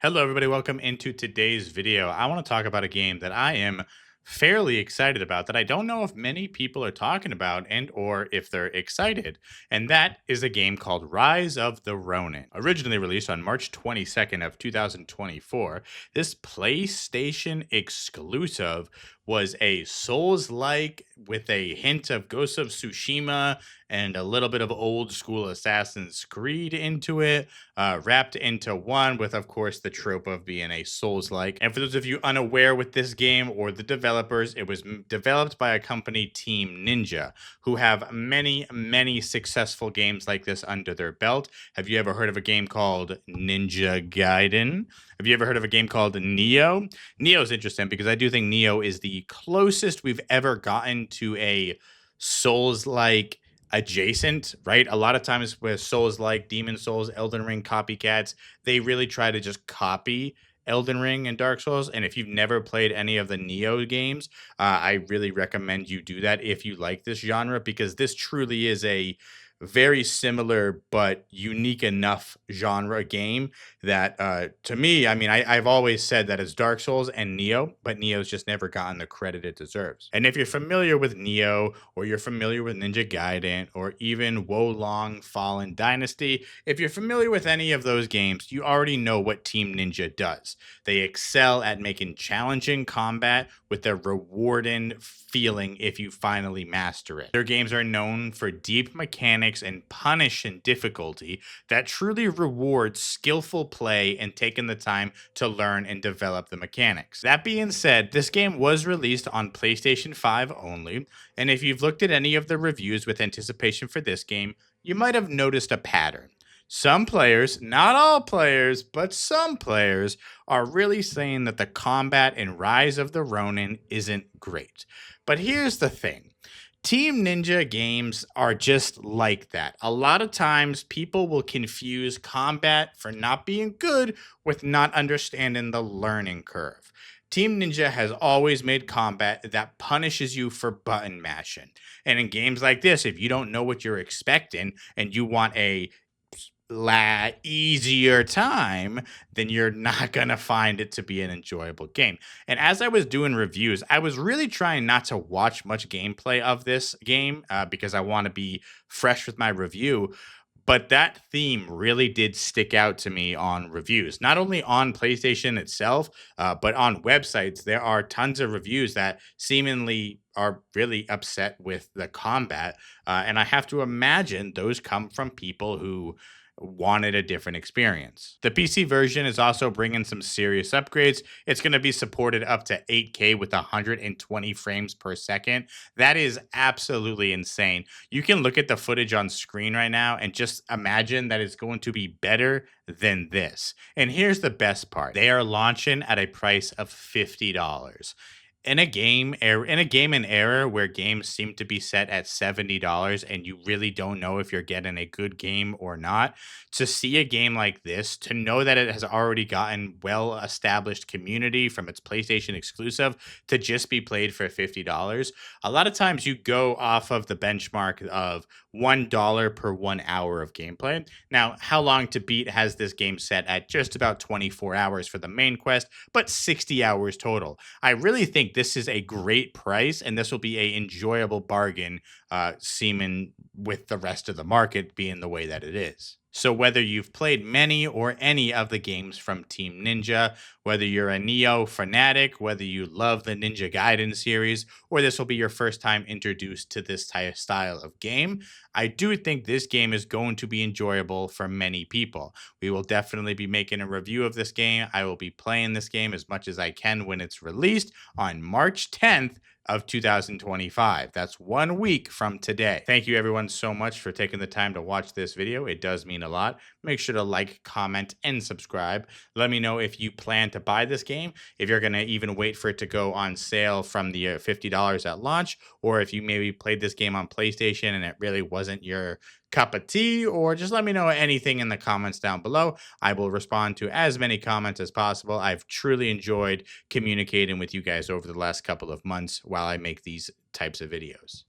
Hello, everybody. Welcome into today's video. I want to talk about a game that I am fairly excited about that I don't know if many people are talking about and or if they're excited. And that is a game called Rise of the Ronin. Originally released on March 22nd of 2024, this PlayStation exclusive was a Souls-like with a hint of Ghost of Tsushima and a little bit of old school Assassin's Creed into it, wrapped into one with, of course, the trope of being a Souls-like. And for those of you unaware with this game or the developers, it was developed by a company, Team Ninja, who have many successful games like this under their belt. Have you ever heard of a game called Ninja Gaiden? Have you ever heard of a game called Nioh? Nioh is interesting because I do think Nioh is the closest we've ever gotten to a Souls-like adjacent, right? A lot of times with Souls like Demon Souls, Elden Ring copycats, they really try to just copy Elden Ring and Dark Souls. And if you've never played any of the Neo games, I really recommend you do that if you like this genre, because this truly is a very similar but unique enough genre game that to me, I mean, I've always said that it's Dark Souls and Neo, but Neo's just never gotten the credit it deserves. And if you're familiar with Neo, or you're familiar with Ninja Gaiden, or even Wo Long Fallen Dynasty, if you're familiar with any of those games, you already know what Team Ninja does. They excel at making challenging combat with a rewarding feeling if you finally master it. Their games are known for deep mechanics and punish in difficulty that truly rewards skillful play and taking the time to learn and develop the mechanics. That being said, this game was released on PlayStation 5 only, and if you've looked at any of the reviews with anticipation for this game, you might have noticed a pattern. Some players, not all players, but some players, are really saying that the combat in Rise of the Ronin isn't great. But here's the thing. Team Ninja games are just like that. A lot of times, people will confuse combat for not being good with not understanding the learning curve. Team Ninja has always made combat that punishes you for button mashing. And in games like this, if you don't know what you're expecting and you want a easier time, then you're not going to find it to be an enjoyable game. And as I was doing reviews, I was really trying not to watch much gameplay of this game because I want to be fresh with my review. But that theme really did stick out to me on reviews, not only on PlayStation itself, but on websites. There are tons of reviews that seemingly are really upset with the combat. And I have to imagine those come from people who wanted a different experience. The PC version is also bringing some serious upgrades. It's going to be supported up to 8K with 120 frames per second. That is absolutely insane. You can look at the footage on screen right now and just imagine that it's going to be better than this. And here's the best part. They are launching at a price of $50 in a game and era where games seem to be set at $70 and you really don't know if you're getting a good game or not. To see a game like this, to know that it has already gotten well established community from its PlayStation exclusive to just be played for $50, a lot of times you go off of the benchmark of $1 per 1 hour of gameplay. Now, How Long to Beat has this game set at just about 24 hours for the main quest, but 60 hours total. I really think this is a great price, and this will be a enjoyable bargain, seeming with the rest of the market being the way that it is. So whether you've played many or any of the games from Team Ninja, whether you're a Neo fanatic, whether you love the Ninja Gaiden series, or this will be your first time introduced to this type of style of game, I do think this game is going to be enjoyable for many people. We will definitely be making a review of this game. I will be playing this game as much as I can when it's released on March 10th of 2025. That's 1 week from today. Thank you everyone so much for taking the time to watch this video. It does mean a lot. Make sure to like, comment, and subscribe. Let me know if you plan to buy this game, if you're going to even wait for it to go on sale from the $50 at launch, or if you maybe played this game on PlayStation and it really wasn't your cup of tea, or just let me know anything in the comments down below. I will respond to as many comments as possible. I've truly enjoyed communicating with you guys over the last couple of months while I make these types of videos.